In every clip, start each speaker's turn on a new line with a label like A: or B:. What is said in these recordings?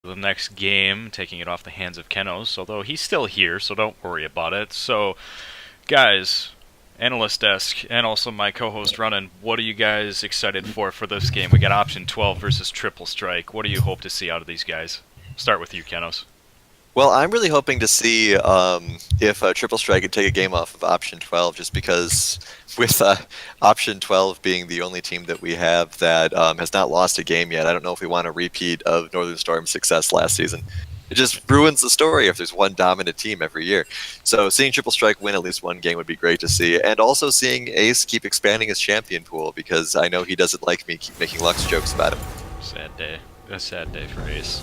A: The next game, taking it off the hands of Kenos, although he's still here, so don't worry about it. So, guys, Analyst Desk, and also my co-host Runnin, what are you guys excited for this game? We got option 12 versus Triple Strike. What do you hope to see out of these guys? Start with you, Kenos.
B: Well, I'm really hoping to see if Triple Strike could take a game off of Option 12, just because with Option 12 being the only team that we have that has not lost a game yet, I don't know if we want a repeat of Northern Storm's success last season. It just ruins the story if there's one dominant team every year. So seeing Triple Strike win at least one game would be great to see, and also seeing Ace keep expanding his champion pool, because I know he doesn't like me keep making Lux jokes about him.
A: Sad day. A sad day for Ace.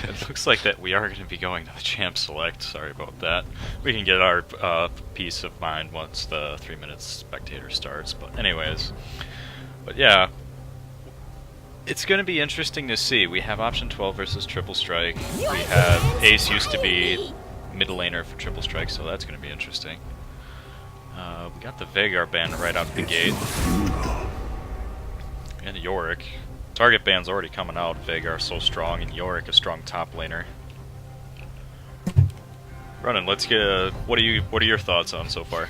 A: It looks like that we are going to be going to the Champ Select. Sorry about that. We can get our peace of mind once the 3 minutes spectator starts. But anyways, yeah, it's going to be interesting to see. We have option 12 versus Triple Strike. We have Ace used to be mid laner for Triple Strike, so that's going to be interesting. We got the Veigar ban right out the gate, and Yorick. Target ban's already coming out. Veigar so strong, and Yorick a strong top laner. Running, let's get. What are your thoughts on so far?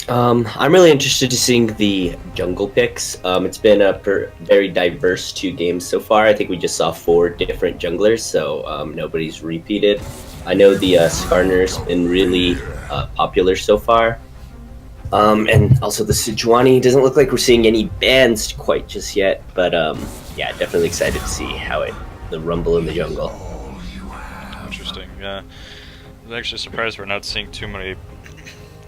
C: I'm really interested to seeing the jungle picks. It's been a very diverse 2 games so far. I think we just saw 4 different junglers, so nobody's repeated. I know the Skarner's been really popular so far. And also the Sejuani doesn't look like we're seeing any bans quite just yet, but yeah, definitely excited to see how the rumble in the jungle.
A: Interesting. Yeah, I was actually surprised we're not seeing too many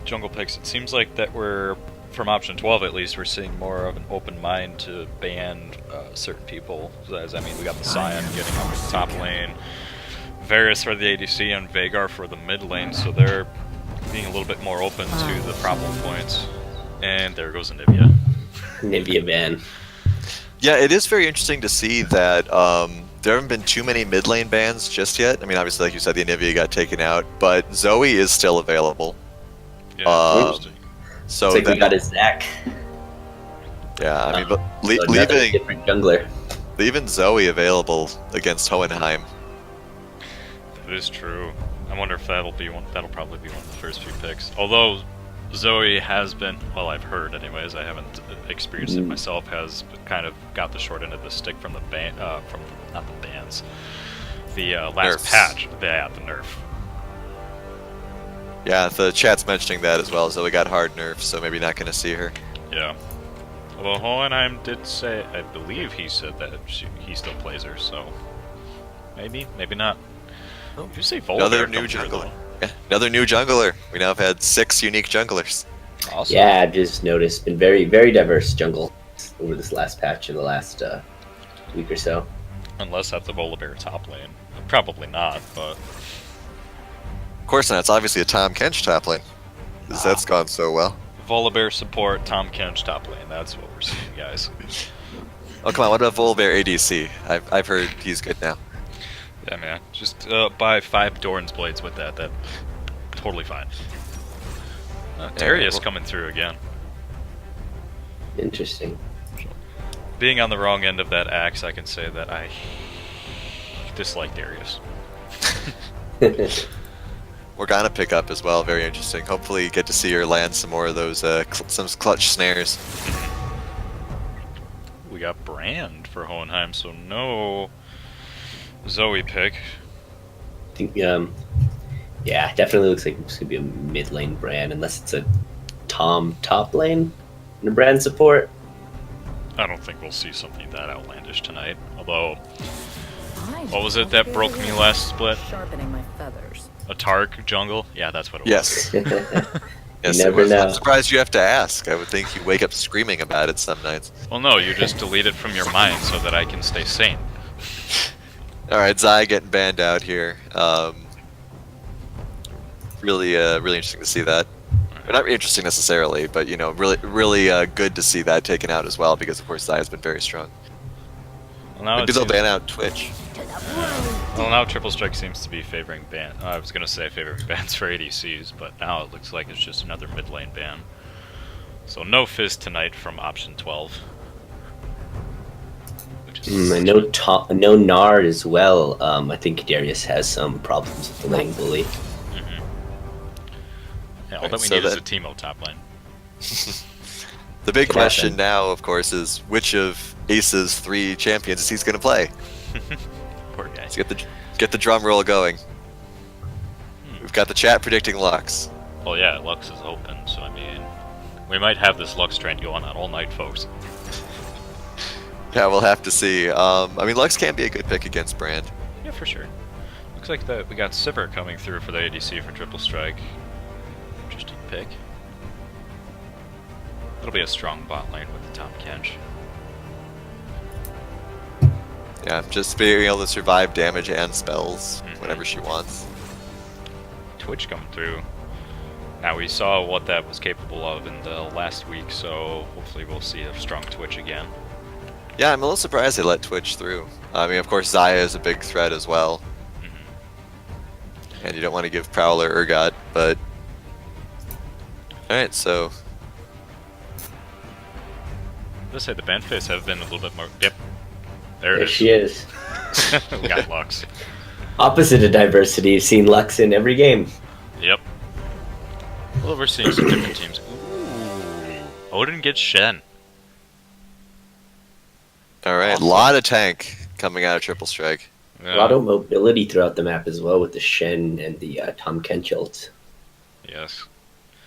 A: jungle picks. It seems like that we're, from option 12 at least, we're seeing more of an open mind to ban certain people. As I mean, we got the Scion getting up the top lane, Varus for the ADC, and Veigar for the mid lane, so they're being a little bit more open to the problem points. And there goes Anivia.
C: Nivea ban.
B: Yeah, it is very interesting to see that there haven't been too many mid lane bans just yet. I mean, obviously, like you said, the Anivia got taken out, but Zoe is still available.
A: Yeah, interesting.
B: So
C: Looks like we got a Zac.
B: Yeah, I mean, but
C: So another different jungler.
B: leaving Zoe available against Hohenheim.
A: That is true. I wonder if that'll probably be one of the first few picks. Although Zoe has been, well, I've heard anyways, I haven't experienced it myself, has kind of got the short end of the stick from the not the bans, the last
B: Nerfs.
A: patch, the nerf.
B: Yeah, the chat's mentioning that as well, Zoe got hard nerfs, so maybe not going to see her.
A: Yeah. Although Hohenheim did say, I believe he said that he still plays her, so maybe not.
B: Oh,
A: Did you say Volibear
B: another new
A: comes through,
B: jungler.
A: though?
B: Yeah, another new jungler. We now have had 6 unique junglers.
A: Awesome.
C: Yeah, I've just noticed been very, very diverse jungle over this last patch in the last week or so.
A: Unless that's a Volibear top lane. Probably not, but
B: Of course not, it's obviously a Tom Kench top lane, because that's gone so well.
A: Volibear support, Tom Kench top lane. That's what we're seeing, guys.
B: Oh, come on, what about Volibear ADC? I've heard he's good now.
A: Yeah, man. Just buy 5 Doran's Blades with that. That's totally fine. Darius coming through again.
C: Interesting.
A: Being on the wrong end of that axe, I can say that I dislike Darius.
B: Morgana pickup as well, very interesting. Hopefully you get to see her land some more of those some clutch snares.
A: We got Brand for Hohenheim, so no Zoe pick.
C: I think, yeah, definitely looks like it's gonna be a mid lane brand, unless it's a Tom top lane and a brand support.
A: I don't think we'll see something that outlandish tonight. Although, what was it that broke me last split?
D: Sharpening my feathers.
A: A Tark jungle? Yeah, that's what it
B: Yes.
C: You
B: Yes,
C: never
B: it was.
C: know.
B: I'm surprised you have to ask. I would think you wake up screaming about it some nights.
A: was. Well, no, you just delete it from your mind so that I can stay sane.
B: Alright, Zai getting banned out here. Really interesting to see that. Or not interesting necessarily, but you know, really good to see that taken out as well, because of course Zai has been very strong.
A: Well, now
B: Maybe
A: it
B: they'll
A: seems-
B: ban out Twitch.
A: Well, now Triple Strike seems to be favoring ban. I was gonna say favoring bans for ADCs, but now it looks like it's just another mid lane ban. So no Fizz tonight from option 12, which is
C: I know Nard as well. I think Darius has some problems with the lane bully.
A: Hmm. Yeah, all
B: Right,
A: that we
B: so
A: need is
B: that-
A: a Teemo top lane.
B: The big
C: Could
B: question
C: happen.
B: now, of course, is which of Ace's 3 champions is he's going to play?
A: Poor guy.
B: Let's get the drum roll going. We've got the chat predicting Lux.
A: Well, yeah, Lux is open, so I mean, we might have this Lux trend going on all night, folks.
B: Yeah, we'll have to see. I mean, Lux can be a good pick against Brand.
A: Yeah, for sure. Looks like that we got Sivir coming through for the ADC for Triple Strike. Interesting pick. It'll be a strong bot lane with the Tom Kench.
B: Yeah, just being able to survive damage and spells whenever she wants.
A: Twitch coming through. Now we saw what that was capable of in the last week, so hopefully we'll see a strong Twitch again.
B: Yeah, I'm a little surprised they let Twitch through. I mean, of course, Xayah is a big threat as well. And you don't want to give Prowler Urgot, but... Alright, so...
A: Let's say the Banface have been a little bit more... Yep. There it
C: There
A: is.
C: she is.
A: We got Lux.
C: Opposite of diversity, you've seen Lux in every game.
A: Yep. Well, we're seeing some different teams. Ooh. Odin gets Shen.
B: Alright,
A: Awesome.
B: a lot of tank coming out of Triple Strike.
C: A lot of mobility throughout the map as well with the Shen and the Tom Kench ults.
A: Yes.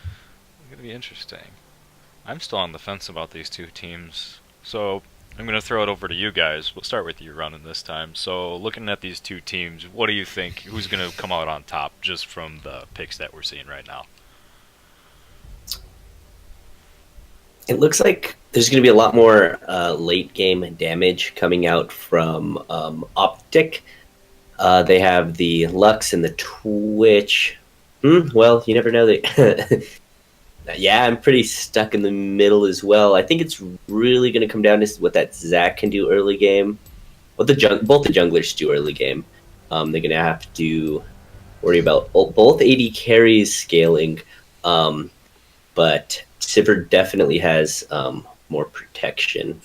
A: It's gonna be interesting. I'm still on the fence about these two teams, so I'm gonna throw it over to you guys. We'll start with you running this time. So, looking at these two teams, what do you think? Who's gonna come out on top just from the picks that we're seeing right now?
C: It looks like there's going to be a lot more late game damage coming out from Optic. They have the Lux and the Twitch. Well, you never know. Yeah, I'm pretty stuck in the middle as well. I think it's really going to come down to what that Zac can do early game. What both the junglers do early game. They're going to have to worry about both AD carries scaling, but Sivir definitely has more protection.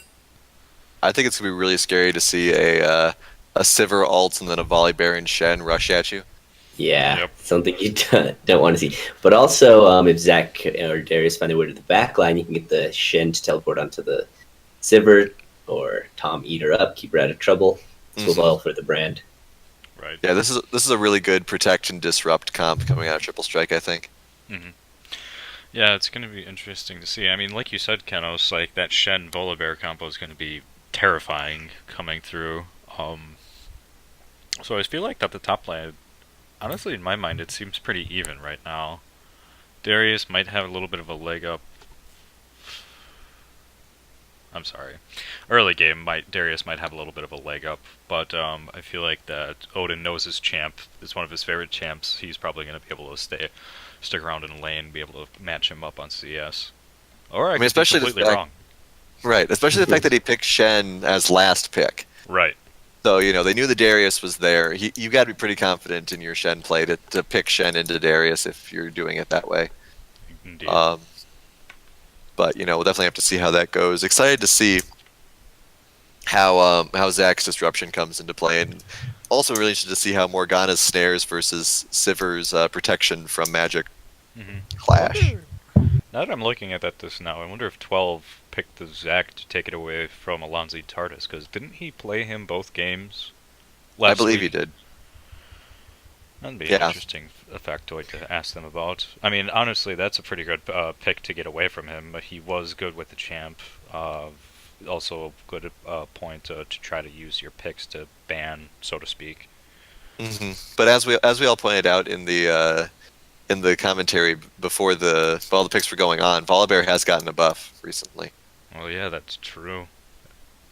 B: I think it's going to be really scary to see a Sivir ult and then a Volibear and Shen rush at you.
C: Yeah,
A: Yep.
C: something you don't want to see. But also, if Zac or Darius find their way to the back line, you can get the Shen to teleport onto the Sivir, or Tom eat her up, keep her out of trouble. This will well for the brand.
A: Right.
B: Yeah, this is a really good protect and disrupt comp coming out of Triple Strike, I think.
A: Mm-hmm. Yeah, it's going to be interesting to see. I mean, like you said, Kenos, like that Shen Volibear combo is going to be terrifying coming through. So I feel like that the top lane, honestly, in my mind, it seems pretty even right now. Darius might have a little bit of a leg up. I'm sorry. Early game, Darius might have a little bit of a leg up, but I feel like that Odin knows his champ. It's one of his favorite champs. He's probably going to be able to stick around in lane, be able to match him up on CS. Or I
B: mean,
A: could
B: especially
A: be
B: the
A: completely
B: fact-
A: wrong.
B: Right, especially the fact that he picked Shen as last pick.
A: Right.
B: So, you know, they knew the Darius was there. You got to be pretty confident in your Shen play to pick Shen into Darius if you're doing it that way.
A: Indeed.
B: But, you know, we'll definitely have to see how that goes. Excited to see how Zac's disruption comes into play, and also really interested to see how Morgana's snares versus Sivir's protection from magic clash.
A: Now that I'm looking at this now, I wonder if 12 picked the Zac to take it away from Alonzi Tardis, because didn't he play him both games last
B: I believe
A: week?
B: he did.
A: That'd be an
B: Yeah.
A: interesting factoid to ask them about. I mean, honestly, that's a pretty good pick to get away from him. But he was good with the champ. Also, a good point to try to use your picks to ban, so to speak.
B: But as we all pointed out in the commentary before while the picks were going on, Volibear has gotten a buff recently.
A: Well, yeah, that's true.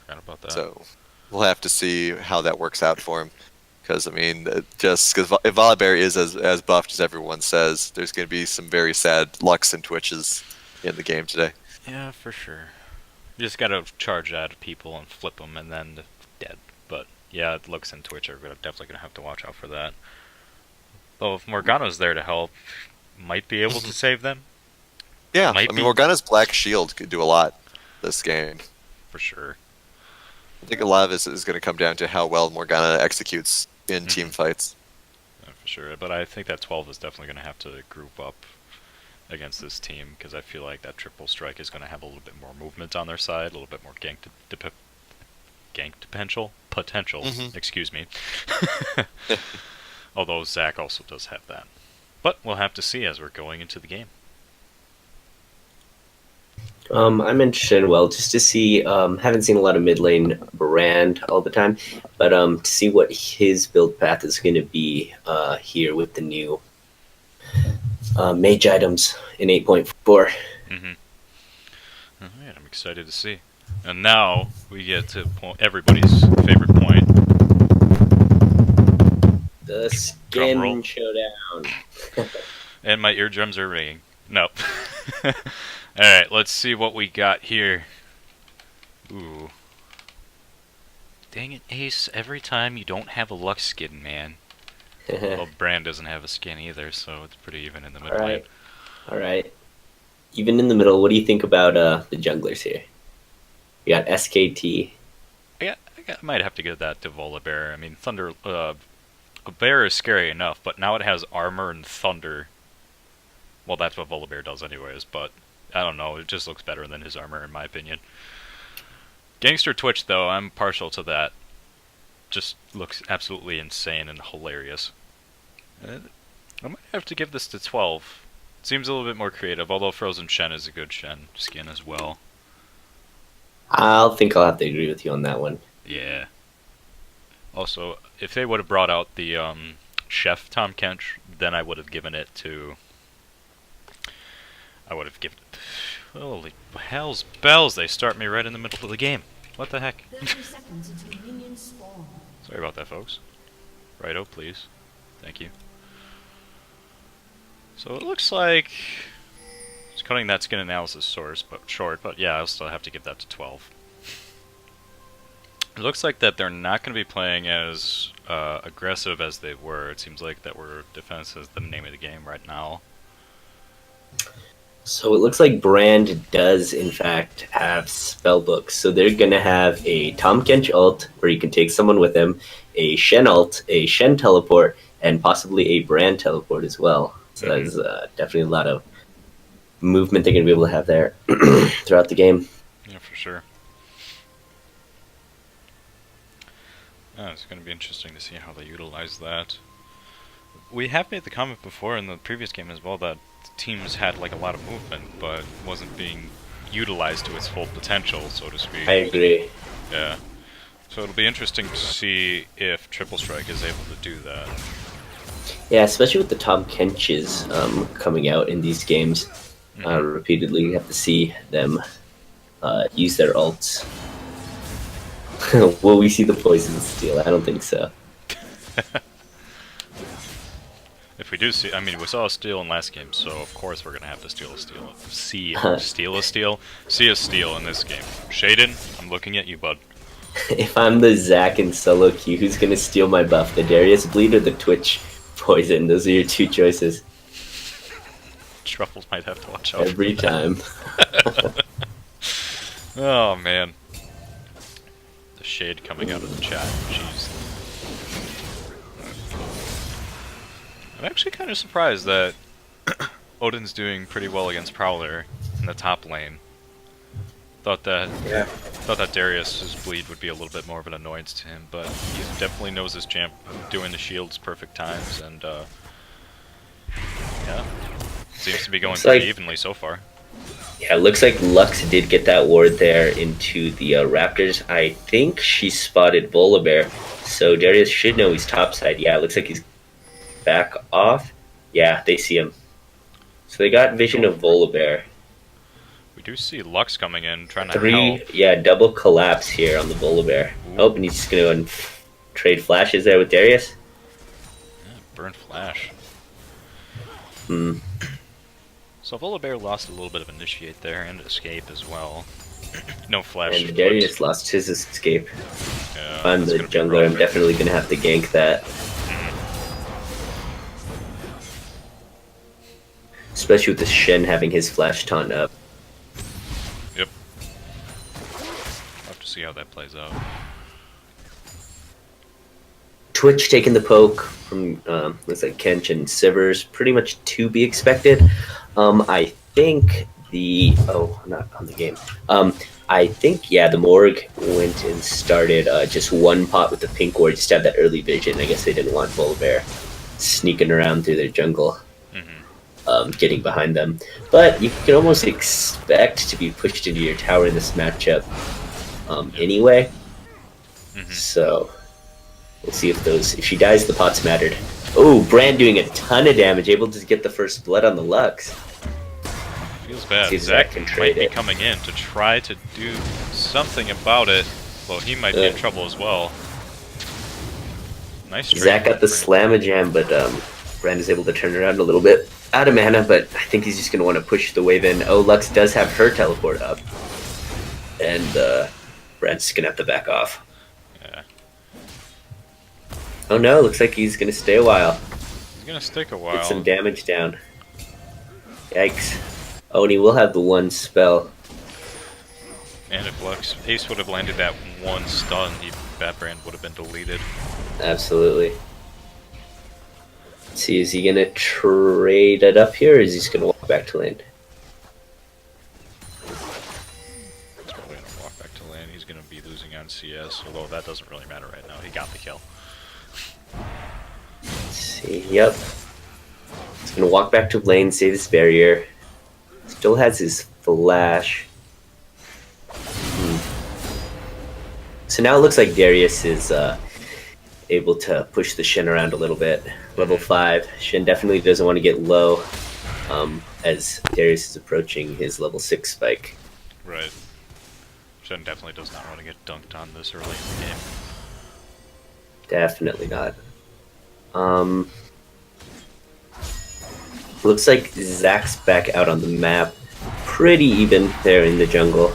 A: Forgot about that.
B: So we'll have to see how that works out for him. Because, I mean, just because if Volibear is as buffed as everyone says, there's going to be some very sad Lux and Twitches in the game today.
A: Yeah, for sure. You just gotta charge at people and flip them, and then dead. But yeah, Lux and Twitch are definitely gonna have to watch out for that. Though if Morgana's there to help, might be able to save them
B: Yeah,
A: Might
B: I mean,
A: be.
B: Morgana's Black Shield could do a lot this game.
A: for sure.
B: I think a lot of this is going to come down to how well Morgana executes in team
A: Mhm.
B: fights.
A: Yeah, for sure. But I think that 12 is definitely going to have to group up against this team because I feel like that triple strike is going to have a little bit more movement on their side, a little bit more gank potential.
B: Hmm.
A: Excuse me. Although Zach also does have that. But we'll have to see as we're going into the game.
C: I'm interested, well, just to see. Haven't seen a lot of mid lane Brand all the time, but to see what his build path is going to be here with the new mage items in 8.4.
A: Mm-hmm. Alright, I'm excited to see. And now we get to everybody's favorite point.
C: The
A: Drum roll.
C: skin showdown.
A: And my eardrums are ringing. Nope. Alright, let's see what we got here. Ooh. Dang it, Ace. Every time you don't have a Lux skin, man. Well, Brand doesn't have a skin either, so it's pretty even in the mid lane.
C: All right. Even in the middle, what do you think about the junglers here? We got SKT.
A: I might have to give that to Volibear. I mean, Thunder... a bear is scary enough, but now it has armor and thunder. Well, that's what Volibear does anyways, but I don't know, it just looks better than his armor in my opinion. Gangster Twitch, though, I'm partial to that. Just looks absolutely insane and hilarious. I might have to give this to 12. Seems a little bit more creative, although Frozen Shen is a good Shen skin as well.
C: I'll have to agree with you on that one.
A: Yeah. Also, if they would have brought out the Chef Tom Kench, then I would have given it to... I would have given it... Holy hell's bells, they start me right in the middle of the game. What the heck?
D: 30 seconds until minions spawn.
A: Sorry about that, folks. Righto, please. Thank you. So it looks like... It's cutting that skin analysis source, but short, but yeah, I'll still have to give that to 12. It looks like that they're not going to be playing as aggressive as they were. It seems like that defense is the name of the game right now.
C: So it looks like Brand does, in fact, have spellbooks. So they're going to have a Tom Kench ult, where you can take someone with him, a Shen ult, a Shen teleport, and possibly a Brand teleport as well. So that's definitely a lot of movement they're going to be able to have there throughout the game.
A: Yeah, for sure. It's going to be interesting to see how they utilize that. We have made the comment before in the previous game as well that teams had like a lot of movement, but wasn't being utilized to its full potential, so to speak.
C: I agree.
A: Yeah. So it'll be interesting to see if Triple Strike is able to do that.
C: Yeah, especially with the Tom Kenches coming out in these games repeatedly. You have to see them use their ults. Will we see the poison steal? I don't think so.
A: If we do see, I mean, we saw a steal in last game, so of course we're gonna have to see a steal in this game. Shaden, I'm looking at you, bud.
C: If I'm the Zac and solo queue, who's gonna steal my buff? The Darius bleed or the Twitch poison? Those are your two choices.
A: Truffles might have to watch out
C: every time.
A: Oh man. The shade coming out of the chat. Jeez. I'm actually kind of surprised that Odin's doing pretty well against Prowler in the top lane. Thought that Darius's bleed would be a little bit more of an annoyance to him, but he definitely knows his champ doing the shields perfect times, and yeah, seems to be going pretty evenly so far.
C: Yeah, it looks like Lux did get that ward there into the Raptors. I think she spotted Volibear, so Darius should know he's topside. Yeah, it looks like he's back off. Yeah, they see him. So they got vision of Volibear.
A: We do see Lux coming in, trying to help.
C: Yeah, double collapse here on the Volibear. Oh, and he's just going to go and trade flashes there with Darius.
A: Yeah, burn flash.
C: Hmm.
A: So Volibear lost a little bit of initiate there and escape as well. No flash.
C: And Darius lost his escape.
A: Yeah,
C: if I'm the jungler, I'm definitely going to have to gank that. Especially with the Shen having his flash taunt up.
A: Yep. I'll have to see how that plays out.
C: Twitch taking the poke from looks like Kench and Sivers, pretty much to be expected. I think not on the game. I think the Morg went and started just one pot with the pink ward just to have that early vision. I guess they didn't want Volibear sneaking around through their jungle, getting behind them. But you can almost expect to be pushed into your tower in this matchup anyway. So we'll see if she dies, the pots mattered. Oh, Brand doing a ton of damage, able to get the first blood on the Lux.
A: Feels bad.
C: See if
A: Zach
C: can
A: might
C: trade
A: be
C: it.
A: coming in to try to do something about it. Well, he might be in trouble as well. Nice trade.
C: Zach got the slam-a-jam, but Brand is able to turn around a little bit. Out of mana, but I think he's just going to want to push the wave in. Oh, Lux does have her teleport up. And Brand's going to have to back off.
A: Yeah.
C: Oh no, looks like he's going to stay a while.
A: He's gonna stick a while.
C: Get some damage down. Yikes. Oh, and he will have the one spell.
A: And if Ace would have landed that one stun, that Brand would have been deleted.
C: Absolutely. Let's see, is he going to trade it up here, or is he just going to walk back to lane?
A: He's probably gonna walk back to lane. He's gonna be losing on CS, although that doesn't really matter right now. He got the kill.
C: Let's see, yep. He's going to walk back to lane, save his barrier. Still has his flash. So now it looks like Darius is able to push the Shin around a little bit. Level 5. Shin definitely doesn't want to get low as Darius is approaching his level 6 spike.
A: Right. Shen definitely does not want to get dunked on this early in the game.
C: Definitely not. Looks like Zach's back out on the map. Pretty even there in the jungle.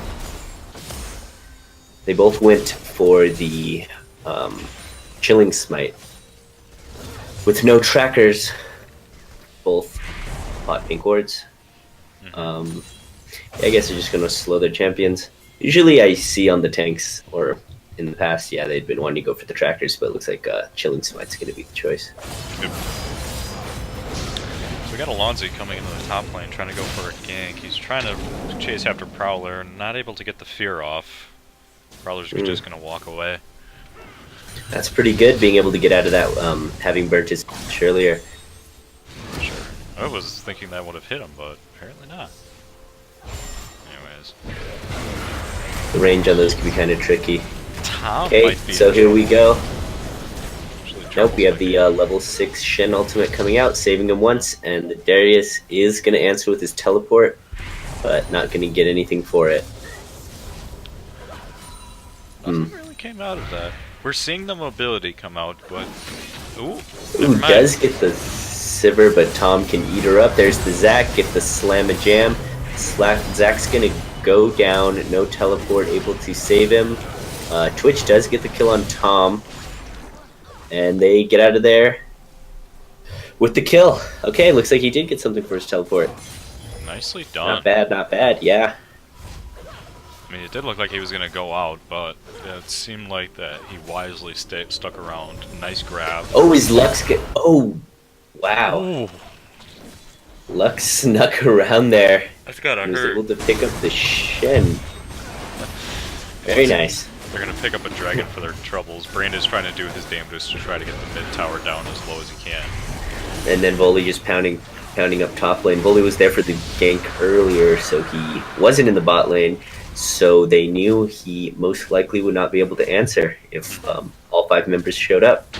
C: They both went for the Chilling Smite. With no trackers, both bought pink wards. I guess they're just going to slow their champions. Usually I see on the tanks, or in the past, they'd been wanting to go for the trackers, but it looks like Chilling Smite's going to be the choice.
A: Yep. So we got Alonzi coming into the top lane trying to go for a gank. He's trying to chase after Prowler, not able to get the fear off. Prowler's just going to walk away.
C: That's pretty good, being able to get out of that, having burnt his earlier.
A: Sure. I was thinking that would have hit him, but apparently not. Anyways.
C: The range on those can be kind of tricky.
A: Tom
C: Okay,
A: might be
C: so here we go.
A: Actually,
C: Nope, we have the level 6 Shen ultimate coming out, saving him once, and the Darius is going to answer with his teleport, but not going to get anything for it.
A: Nothing really came out of that. We're seeing the mobility come out, but... Ooh,
C: Ooh, does get the Sivir, but Tom can eat her up. There's the Zac, get the slam-a-jam. Zac's going to go down, no teleport, able to save him. Twitch does get the kill on Tom. And they get out of there with the kill. Okay, looks like he did get something for his teleport.
A: Nicely done.
C: Not bad, not bad, yeah.
A: I mean, it did look like he was going to go out, but it seemed like that he wisely stuck around. Nice grab.
C: Oh, his Lux get... Oh, wow.
A: Ooh,
C: Lux snuck around there.
A: that's gotta
C: He was
A: hurt.
C: able to pick up the Shin. Very nice.
A: They're going to pick up a dragon for their troubles. Brandon's trying to do his damnedest to try to get the mid tower down as low as he can.
C: And then Voli just pounding up top lane. Voli was there for the gank earlier, so he wasn't in the bot lane. So they knew he most likely would not be able to answer if all 5 members showed up.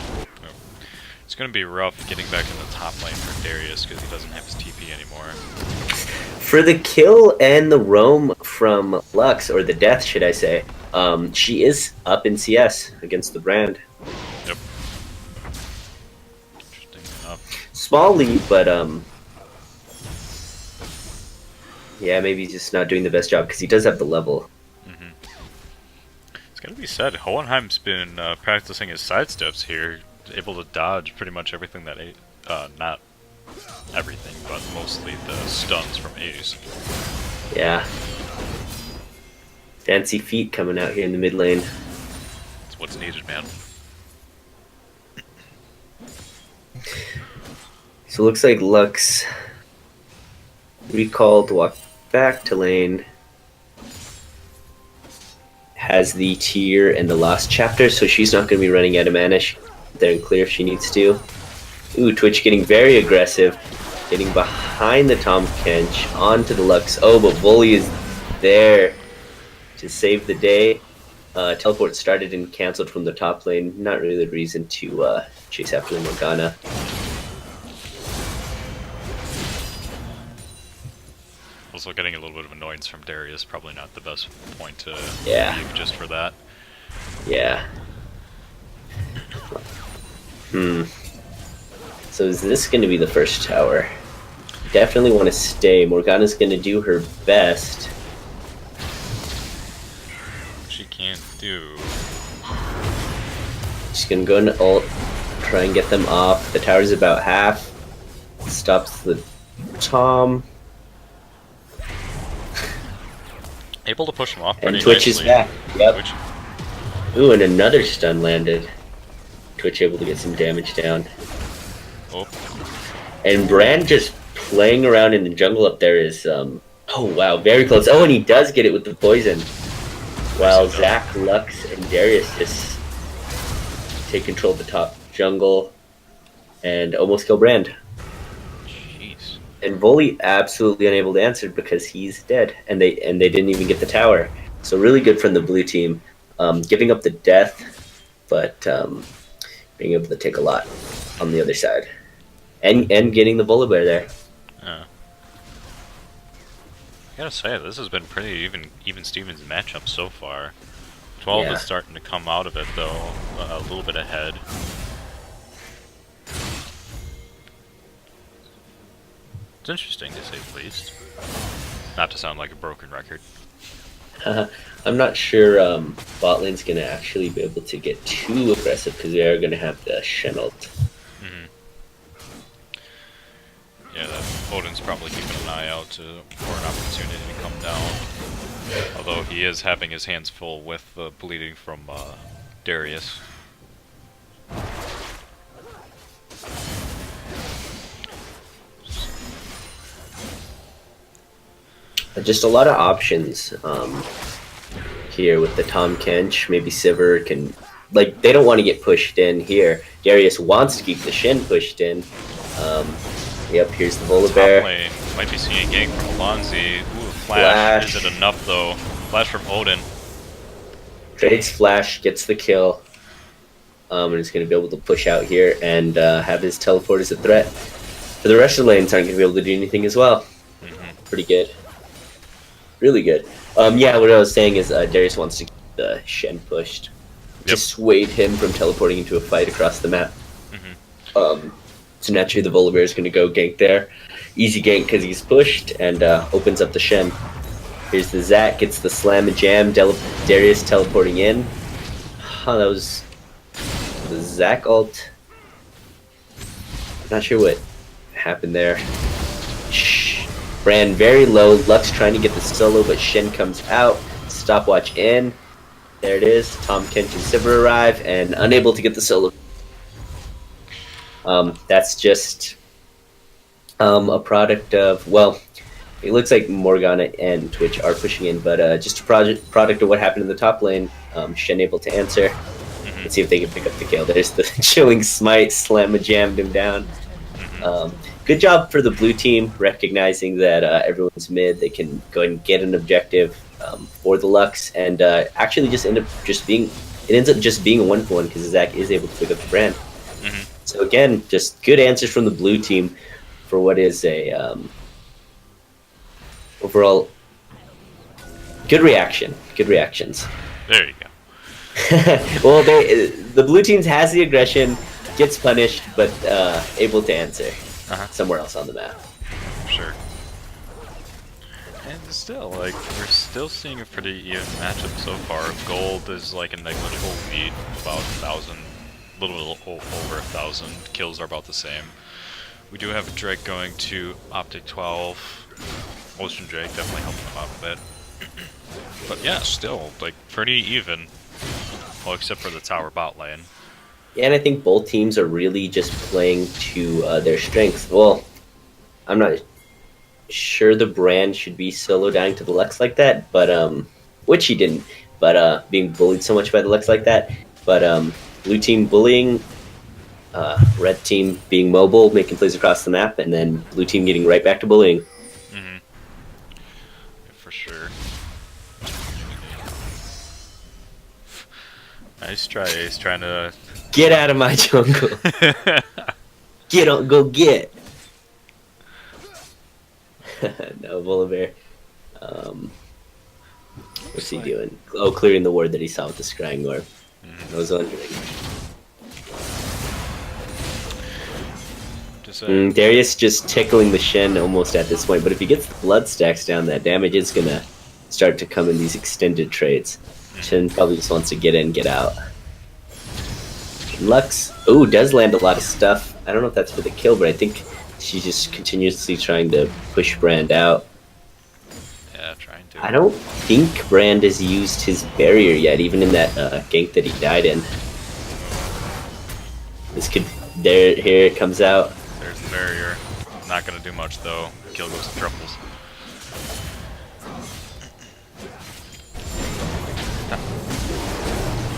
A: It's going to be rough getting back in the top lane for Darius because he doesn't have his TP anymore.
C: For the kill and the roam from Lux, or the death, should I say, she is up in CS against the Brand.
A: Yep. Interesting enough.
C: Small lead, but yeah, maybe he's just not doing the best job because he does have the level.
A: It's got to be said, Hohenheim's been practicing his sidesteps here, able to dodge pretty much everything that not everything, but mostly the stuns from Ace.
C: Yeah. Fancy feet coming out here in the mid lane.
A: It's what's needed, man.
C: So it looks like Lux recalled, walked back to lane. Has the tier and the lost chapter, so she's not going to be running out of mana. There and clear if she needs to. Ooh, Twitch getting very aggressive. Getting behind the Tom Kench onto the Lux. Oh, but Bully is there to save the day. Teleport started and cancelled from the top lane. Not really the reason to chase after the Morgana.
A: Also getting a little bit of annoyance from Darius, probably not the best point to leave just for that.
C: Yeah. So is this going to be the first tower? Definitely want to stay. Morgana's going to do her best.
A: She can't do.
C: She's going to go into ult, try and get them off. The tower's about half. Stops the Tom.
A: Able to push him off pretty
C: And Twitch
A: nicely.
C: is back. Yep.
A: Twitch.
C: Ooh, and another stun landed. Twitch able to get some damage down.
A: Oh,
C: And Brand just playing around in the jungle up there is, oh wow, very close. Oh, and he does get it with the poison. While Zach, Lux, and Darius just take control of the top jungle and almost kill Brand.
A: jeez.
C: And Volley absolutely unable to answer because he's dead, and they didn't even get the tower. So really good from the blue team, giving up the death, but being able to take a lot on the other side, and getting the Volibear there.
A: Yeah. I gotta say, this has been pretty even Stevens matchup so far. 12
C: Yeah.
A: is starting to come out of it though, a little bit ahead. It's interesting to say the least. Not to sound like a broken record.
C: I'm not sure bot lane's gonna actually be able to get too aggressive because they are gonna have the Shen ult.
A: Yeah, Odin's probably keeping an eye out for an opportunity to come down. Although he is having his hands full with the bleeding from Darius.
C: Just a lot of options here with the Tom Kench. Maybe Sivir can, like, they don't want to get pushed in here. Darius wants to keep the Shen pushed in. Yep, here's the
A: Top
C: Volibear.
A: lane might be seeing a gank from Alonzi. Ooh, flash. Is it enough though? Flash from Odin.
C: Trades Flash, gets the kill. And is going to be able to push out here and have his teleport as a threat. For the rest of the lanes aren't going to be able to do anything as well. Pretty good. Really good. Yeah, what I was saying is Darius wants to keep the Shen pushed. Dissuade him from teleporting into a fight across the map. So naturally the Volibear is going to go gank there. Easy gank because he's pushed and opens up the Shen. Here's the Zac, gets the slam and jam. Darius teleporting in. That was the Zac ult. Not sure what happened there. Ran very low. Lux trying to get the solo, but Shen comes out. Stopwatch in. There it is. Tom Kench and Sivir arrive and unable to get the solo. That's just a product of, well, it looks like Morgana and Twitch are pushing in, but just a product of what happened in the top lane. Shen able to answer. Let's see if they can pick up the kill. There's the chilling smite, jammed him down. Good job for the blue team, recognizing that everyone's mid. They can go ahead and get an objective for the Lux, and actually just ends up just being a 1-for-1 because Zac is able to pick up the brand. So again, just good answers from the blue team for what is a overall good reaction. Good reactions.
A: There you go.
C: Well, the blue team has the aggression, gets punished, but able to answer somewhere else on the map.
A: Sure. And still, like, we're still seeing a pretty even matchup so far. Gold is like a negligible lead, about 1,000, a little over 1,000. Kills are about the same. We do have Drake going to Optic 12. Ocean Drake definitely helping him out a bit. But yeah, still, like, pretty even. Well, except for the tower bot lane.
C: Yeah, and I think both teams are really just playing to their strengths. Well, I'm not sure the brand should be solo dying to the Lux like that, but which he didn't. But being bullied so much by the Lux like that. But blue team bullying, red team being mobile, making plays across the map, and then blue team getting right back to bullying.
A: Mm-hmm. For sure. Nice try, Ace, trying to...
C: Get out of my jungle. Get on, go get. No, Volibear. What's he doing? Oh, clearing the ward that he saw with the scrying orb. I was wondering. Darius just tickling the Shen almost at this point, but if he gets the blood stacks down, that damage is gonna start to come in these extended trades. Shen probably just wants to get in, get out. Lux, does land a lot of stuff. I don't know if that's for the kill, but I think she's just continuously trying to push Brand out.
A: Yeah, trying to.
C: I don't think Brand has used his barrier yet, even in that gank that he died in. This could... here it comes out.
A: There's the barrier. Not gonna do much though. Kill goes to triples.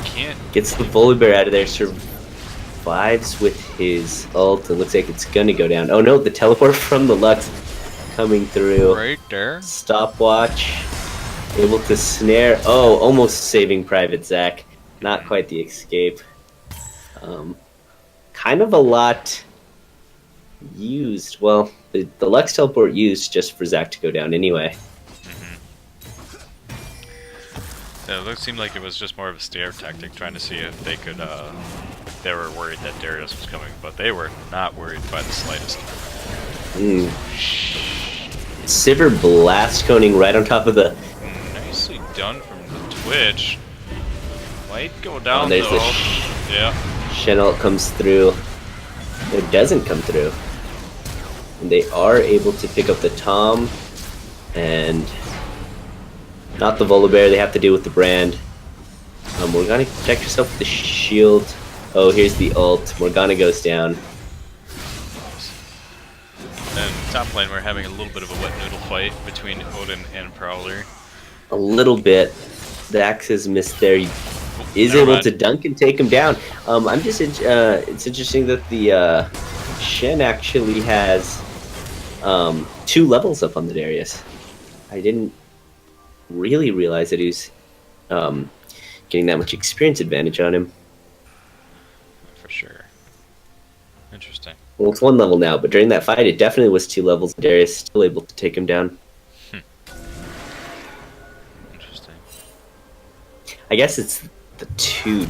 A: Can't.
C: Gets the Volibear out of there, survives with his ult. It looks like it's gonna go down. Oh no, the teleport from the Lux coming through.
A: Right there.
C: Stopwatch. Able to snare. Oh, almost saving Private Zac. Not quite the escape. Kind of a lot used. Well, the Lux teleport used just for Zac to go down anyway.
A: Yeah, it seemed like it was just more of a stare tactic, trying to see if they could, if they were worried that Darius was coming, but they were not worried by the slightest.
C: Sivir blast coning right on top of the...
A: Nicely done from the Twitch. Might go down
C: there's
A: though.
C: the
A: Yeah.
C: Shen ult comes through. It doesn't come through. And they are able to pick up the Tom. And... not the Volibear, they have to deal with the Brand. Morgana, protect yourself with the shield. Oh, here's the ult. Morgana goes down.
A: And top lane, we're having a little bit of a wet noodle fight between Odin and Prowler.
C: A little bit. The axe is missed there. He is
A: never
C: able
A: mind.
C: to dunk and take him down. I'm just it's interesting that the Shen actually has 2 levels up on the Darius. I didn't really realize that he's getting that much experience advantage on him.
A: For sure. Interesting.
C: Well, it's 1 level now, but during that fight, it definitely was 2 levels. Darius still able to take him down.
A: Interesting.
C: I guess it's the 2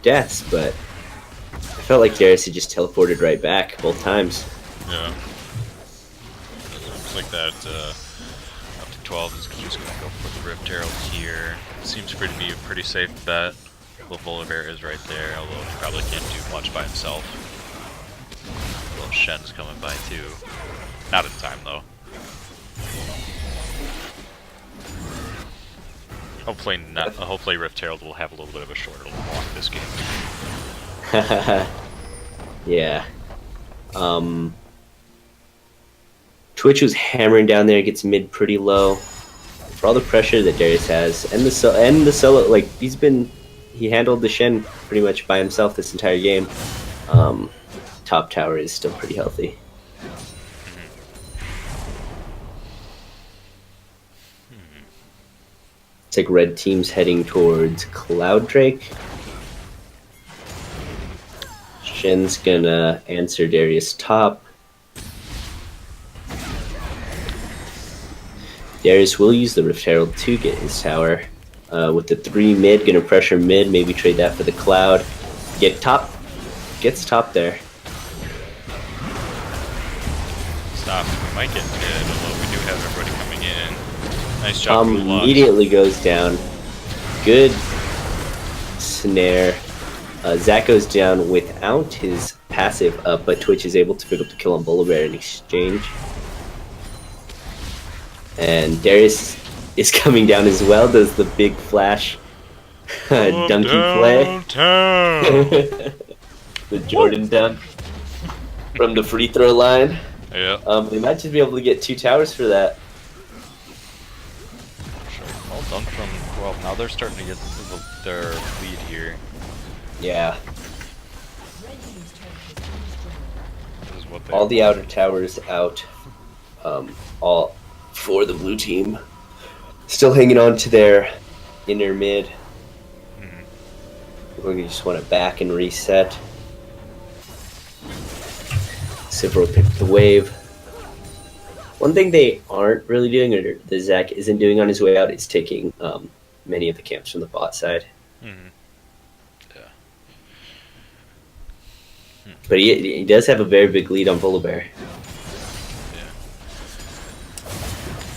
C: deaths, but I felt like Darius had just teleported right back both times.
A: Yeah. It looks like that up to 12 is just going to go for the Rift Herald here. Seems to be a pretty safe bet. The Volibear is right there, although he probably can't do much by himself. Little Shen's coming by too. Not in time though. Hopefully not. Hopefully Rift Herald will have a little bit of a shorter walk this game.
C: Yeah. Twitch was hammering down there, gets mid pretty low. For all the pressure that Darius has, and the solo, like he handled the Shen pretty much by himself this entire game. Top tower is still pretty healthy. It's like red team's heading towards Cloud Drake. Shen's gonna answer Darius top. Darius will use the Rift Herald to get his tower. With the 3 mid, gonna pressure mid, maybe trade that for the Cloud. Get top. Gets top there.
A: Stop. We might get mid, although we do have everybody coming in. Nice job from the Lux.
C: Immediately goes down. Good snare. Zac goes down without his passive up, but Twitch is able to pick up the kill on Volibear in exchange. And Darius is coming down as well, does the big flash Dunky play.
A: Downtown.
C: The Jordan dunk from the free throw line.
A: Yeah.
C: They might just be able to get 2 towers for that.
A: Sure. Well done from 12. Now they're starting to get their lead here.
C: Yeah.
A: This is what they
C: All the outer towers out. All for the blue team. Still hanging on to their inner mid. We just want to back and reset. Cipro picked the wave. One thing they aren't really doing, or the Zach isn't doing on his way out, is taking many of the camps from the bot side.
A: Mm-hmm. Yeah.
C: But he does have a very big lead on Volibear.
A: Yeah.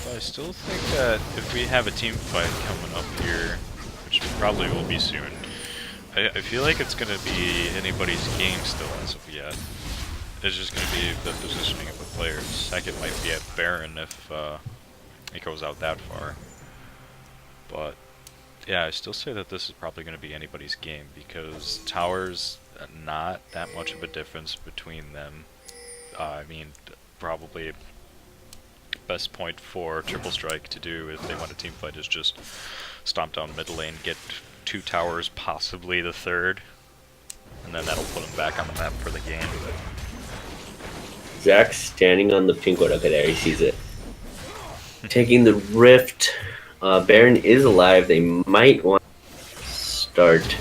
A: But I still think that if we have a team fight coming up here, which probably will be soon, I feel like it's going to be anybody's game still as of yet. It's just going to be the positioning of the players. Heck, it might be at Baron if it goes out that far. But yeah, I still say that this is probably going to be anybody's game because towers, not that much of a difference between them. I mean, probably best point for Triple Strike to do if they want a team fight is just stomp down mid lane, get 2 towers, possibly the 3rd, and then that'll put them back on the map for the game.
C: Zach's standing on the pink ward. Okay, there, he sees it. Taking the rift. Baron is alive. They might want to start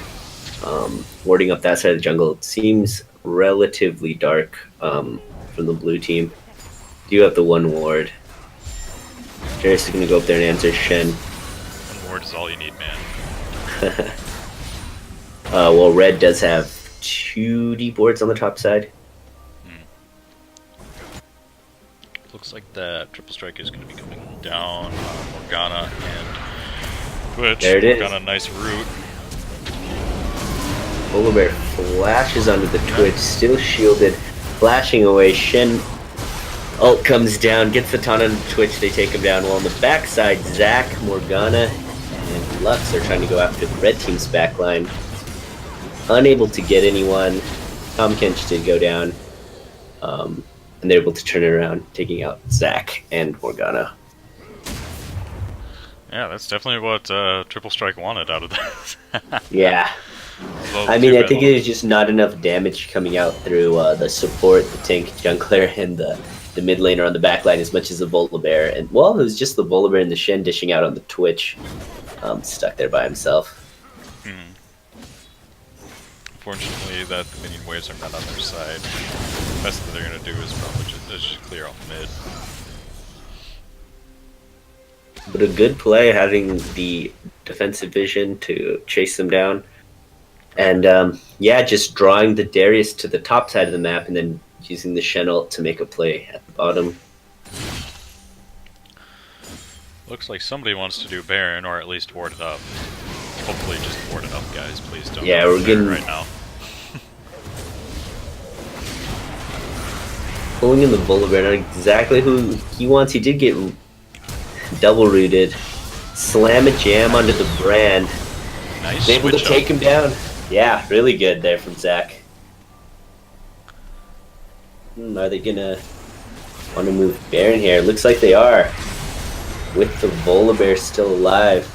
C: warding up that side of the jungle. It seems relatively dark from the blue team. Do have the 1 ward. Darius is going to go up there and answer Shen.
A: 1 ward is all you need, man.
C: Well, red does have 2 deep wards on the top side.
A: Looks like that Triple Strike is going to be coming down Morgana and Twitch.
C: There it is.
A: Morgana, nice root.
C: Volibear flashes onto the Twitch, still shielded, flashing away. Shen ult comes down, gets the ton on the Twitch, they take him down. While on the backside, Zac, Morgana, and Lux are trying to go after the red team's backline. Unable to get anyone. Tom Kench did go down. And they're able to turn it around, taking out Zac and Morgana.
A: Yeah, that's definitely what Triple Strike wanted out of this.
C: Yeah. I mean, I think there's just not enough damage coming out through the support, the tank, jungler, and the mid laner on the back line as much as the Volibear. And, well, it was just the Volibear and the Shen dishing out on the Twitch, stuck there by himself.
A: Unfortunately, that the minion waves are not on their side. The best that they're going to do is probably just clear off mid.
C: But a good play, having the defensive vision to chase them down. And, yeah, just drawing the Darius to the top side of the map and then using the Shen ult to make a play at the bottom.
A: Looks like somebody wants to do Baron, or at least ward it up. Hopefully just ward it up, guys. Please don't.
C: Yeah,
A: do
C: we're
A: Baron
C: getting
A: right now.
C: Pulling in the Volibear, not exactly who he wants. He did get double rooted. Slam a jam onto the brand.
A: Nice
C: Able to
A: switch
C: take
A: up.
C: him down. Yeah, really good there from Zac. Are they gonna want to move Baron here? Looks like they are. With the Volibear still alive.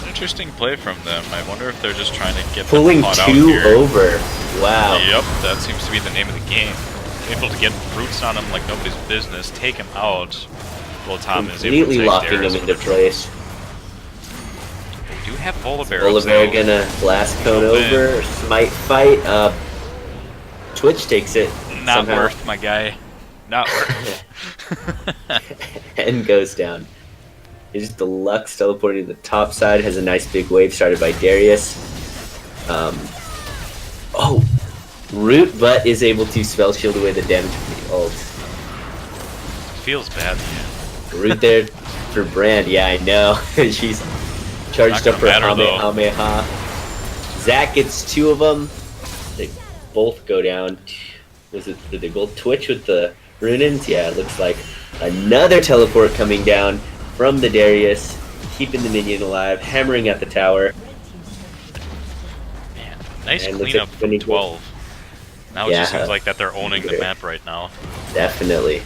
A: Interesting play from them. I wonder if they're just trying to get
C: Pulling
A: them caught out
C: 2
A: here.
C: over. Wow.
A: Yep, that seems to be the name of the game. Able to get roots on him like nobody's business, take him out. Well, Tom is able to
C: Completely
A: take
C: locking
A: Darius
C: him
A: with
C: into
A: a-
C: place.
A: They do have Volibear.
C: Volibear gonna blast cone
A: Jump in.
C: over. Smite fight. Twitch takes it.
A: Not
C: somehow.
A: worth, my guy. Not worth.
C: And goes down. Here's Deluxe teleporting to the top side. Has a nice big wave started by Darius. Oh! Root, but is able to spell shield away the damage from the ult.
A: Feels bad, man.
C: Root there for Brand. Yeah, I know. She's charged
A: Not
C: up for
A: gonna matter, though.
C: Kamehameha. Zac gets 2 of them. They both go down. Did they both Twitch with the Runins? Yeah, it looks like another teleport coming down from the Darius. keeping the minion alive, hammering at the tower.
A: Man, nice
C: And
A: cleanup
C: looks like
A: from
C: winning.
A: 12. Now it
C: Yeah.
A: just seems like that they're owning the map right now.
C: Definitely.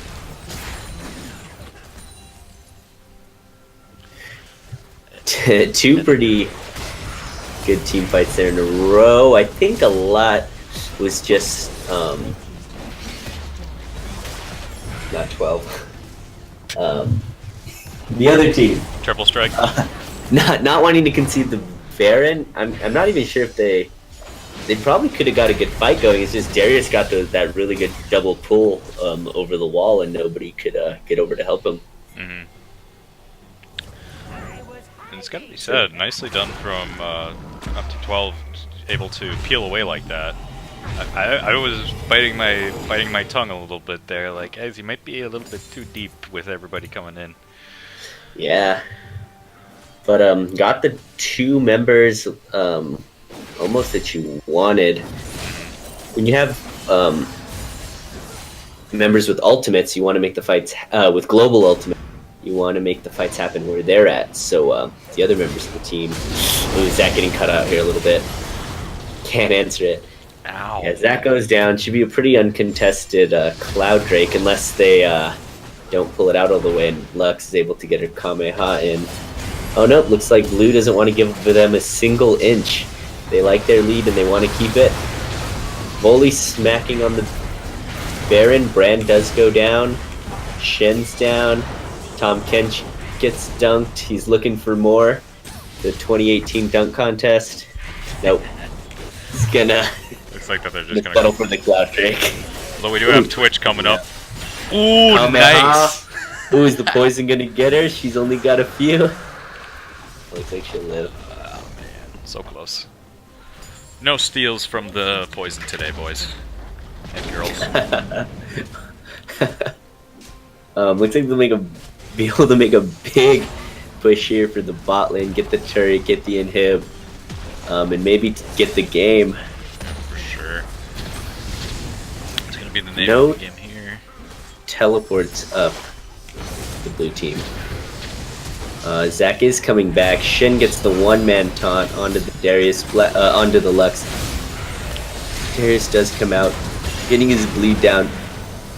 C: Two pretty good team fights there in a row. I think a lot was just not 12. The other team
A: Triple strike.
C: not wanting to concede the Baron. I'm not even sure if they probably could have got a good fight going. It's just Darius got that really good double pull over the wall, and nobody could get over to help him.
A: Mm-hmm. And it's got to be said, nicely done from up to 12, able to peel away like that. I was biting my tongue a little bit there, like, guys, he might be a little bit too deep with everybody coming in.
C: Yeah, but got the two members almost that you wanted. When you have members with ultimates, you want to make the fights with global ultimate. You want to make the fights happen where they're at. So the other members of the team, ooh, Zach getting cut out here a little bit. Can't answer it.
A: Ow.
C: Yeah, Zach goes down. Should be a pretty uncontested Cloud Drake unless they don't pull it out all the way and Lux is able to get her Kamehameha in. Oh no, looks like Blue doesn't want to give them a single inch. They like their lead and they want to keep it. Volley smacking on the Baron. Brand does go down. Shen's down. Tom Kench gets dunked. He's looking for more. The 2018 dunk contest. Nope. He's gonna
A: Looks like that they're just
C: settle
A: gonna.
C: for the Cloud Drake.
A: Although we do have Twitch coming up. Ooh, nice.
C: Ooh, is the poison gonna get her? She's only got a few. Looks like she'll live.
A: Oh man, so close. No steals from the poison today, boys and girls.
C: Looks like they'll be able to make a big push here for the bot lane, get the turret, get the inhib, and maybe get the game.
A: For sure. It's gonna be the name
C: No
A: of the game here.
C: teleports up the blue team. Zach is coming back. Shin gets the one-man taunt onto the onto the Lux. Darius does come out, getting his bleed down.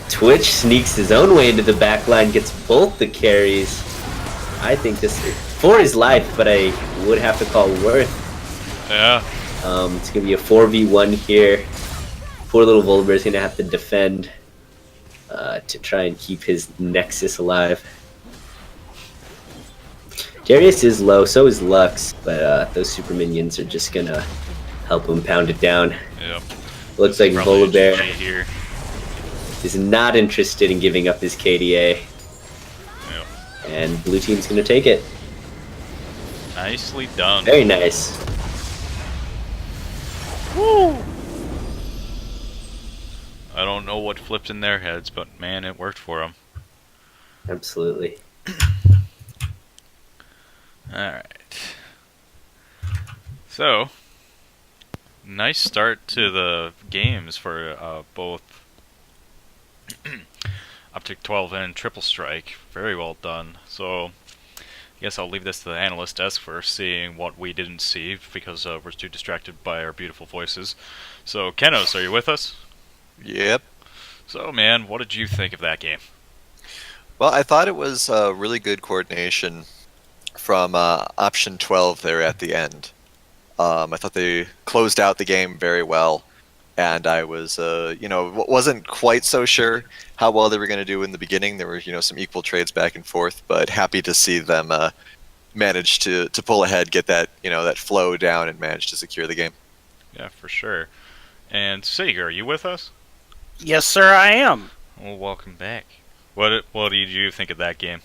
C: Twitch sneaks his own way into the back line, gets both the carries. I think this is for his life, but I would have to call Worth.
A: Yeah.
C: It's gonna be a 4v1 here. Poor little Volibear's gonna have to defend to try and keep his Nexus alive. Darius is low, so is Lux, but those super minions are just gonna help him pound it down.
A: Yep.
C: Looks like
A: Probably a
C: Volibear
A: GG here.
C: is not interested in giving up his KDA,
A: Yep.
C: and blue team's gonna take it.
A: Nicely done.
C: Very nice.
A: Woo! I don't know what flipped in their heads, but man, it worked for them.
C: Absolutely.
A: Alright. So, nice start to the games for both Optic 12 and Triple Strike. Very well done. So, I guess I'll leave this to the analyst desk for seeing what we didn't see because we're too distracted by our beautiful voices. So, Kenos, are you with us?
B: Yep.
A: So, man, what did you think of that game?
B: Well, I thought it was really good coordination from option 12 there at the end. I thought they closed out the game very well, and I was, wasn't quite so sure how well they were going to do in the beginning. There were, some equal trades back and forth, but happy to see them manage to pull ahead, get that, that flow down, and manage to secure the game.
A: Yeah, for sure. And Sager, are you with us?
E: Yes, sir, I am.
A: Well, welcome back. What did you think of that game?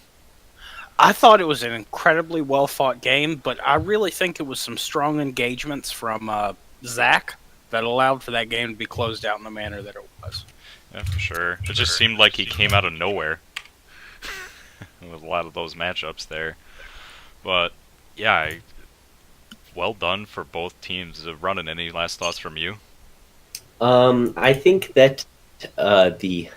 E: I thought it was an incredibly well-fought game, but I really think it was some strong engagements from Zach that allowed for that game to be closed out in the manner that it was.
A: Yeah, for sure. It just seemed like he came out of nowhere with a lot of those matchups there. But, yeah, well done for both teams. Running, any last thoughts from you?
C: I think that the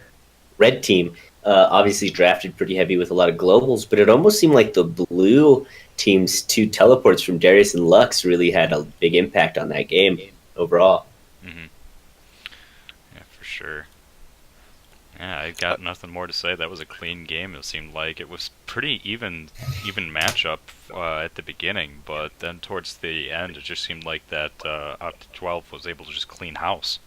C: red team obviously drafted pretty heavy with a lot of globals, but it almost seemed like the blue team's 2 teleports from Darius and Lux really had a big impact on that game overall.
A: Hmm. Yeah, for sure. Yeah, I got nothing more to say. That was a clean game. It seemed like it was pretty even matchup at the beginning, but then towards the end, it just seemed like that up to 12 was able to just clean house.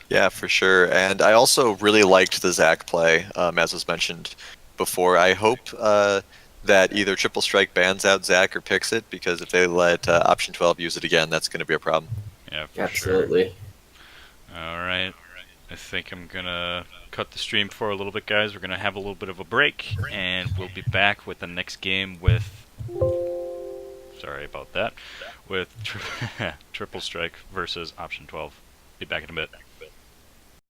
B: Yeah, for sure. And I also really liked the Zac play, as was mentioned before. I hope that either Triple Strike bans out Zac or picks it, because if they let Option 12 use it again, that's going to be a problem.
A: Yeah, for
C: Absolutely.
A: sure. All right. I think I'm gonna cut the stream for a little bit, guys. We're gonna have a little bit of a break, and we'll be back with the next game with. Sorry about that. With Triple Strike versus Option 12. Be back in a bit.